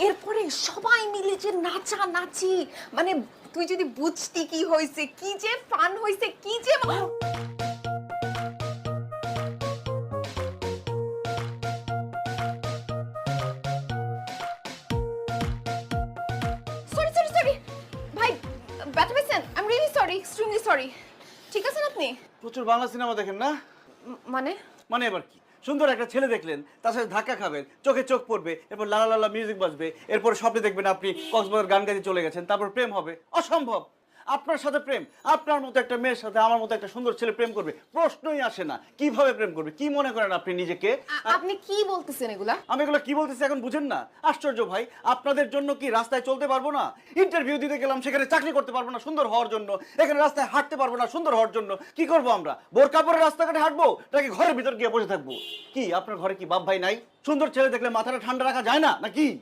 এরপরে সবাই মিলে যে নাচানাচি, মানে তুই যদি বুঝতি কি হয়েছে, কি যে ফান হয়েছে, কি যে সরি সরি সরি ভাই, ব্যথা পেয়েছেন? I am really sorry, extremely sorry. ঠিক আছেন আপনি? প্রচুর বাংলা সিনেমা দেখেন না? মানে মানে এবার কি, সুন্দর একটা ছেলে দেখলেন, তার সাথে ধাক্কা খাবেন, চোখে চোখ পড়বে, এরপর লালা লালা মিউজিক বাজবে, এরপর স্বপ্নে দেখবেন আপনি কক্সবাজার গান গাইতে চলে গেছেন, তারপর প্রেম হবে। অসম্ভব। আপনার সাথে প্রেম, আপনার মতো একটা মেয়ের সাথে আমার মতো একটা সুন্দর ছেলে প্রেম করবে, প্রশ্নই আসে না। কিভাবে প্রেম করবে? কি মনে করেন আপনি নিজেকে? আপনি কি বলতেছেন এগুলা? আমি এগুলো কি বলতেছি এখন বুঝেন না? আশ্চর্য ভাই, আপনাদের জন্য কি রাস্তায় চলতে পারবো না? ইন্টারভিউ দিতে গেলাম, সেখানে চাকরি করতে পারবো না সুন্দর হওয়ার জন্য, এখানে রাস্তায় হাঁটতে পারবো না সুন্দর হওয়ার জন্য। কি করবো আমরা? বোরকা পরে রাস্তাঘাটে হাঁটবো নাকি ঘরের ভিতর গিয়ে বসে থাকবো? কি আপনার ঘরে কি বাপ ভাই নাই? সুন্দর ছেলে দেখলে মাথাটা ঠান্ডা রাখা যায় না নাকি?